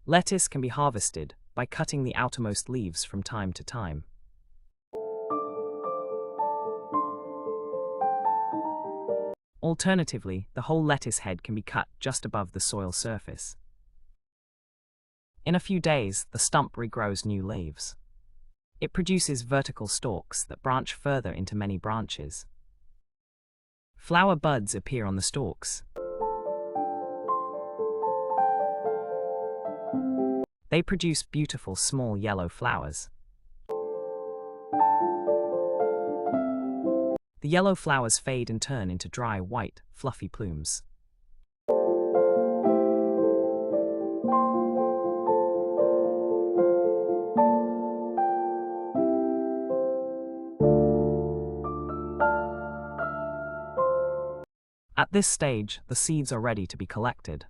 Lettuce can be harvested by cutting the outermost leaves from time to time. Alternatively, the whole lettuce head can be cut just above the soil surface. In a few days, the stump regrows new leaves. It produces vertical stalks that branch further into many branches. Flower buds appear on the stalks. They produce beautiful small yellow flowers. The yellow flowers fade and turn into dry, white, fluffy plumes. At this stage, the seeds are ready to be collected.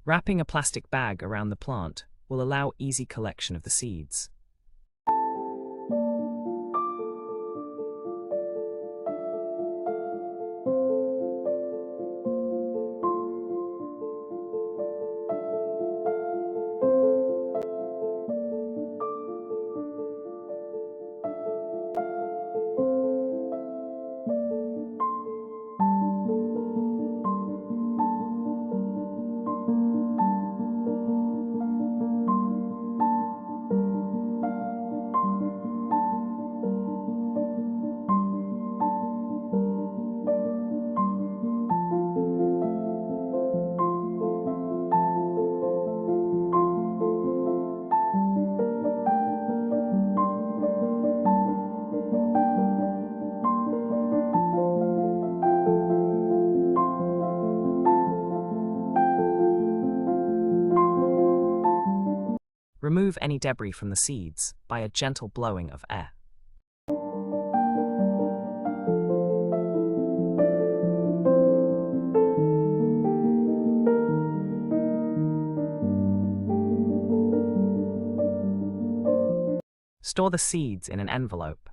Wrapping a plastic bag around the plant will allow easy collection of the seeds. Remove any debris from the seeds by a gentle blowing of air. Store the seeds in an envelope.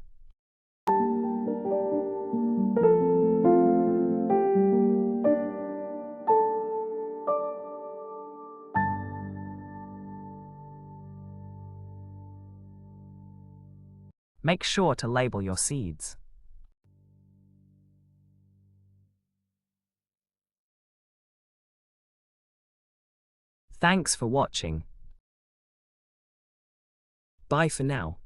Make sure to label your seeds. Thanks for watching. Bye for now.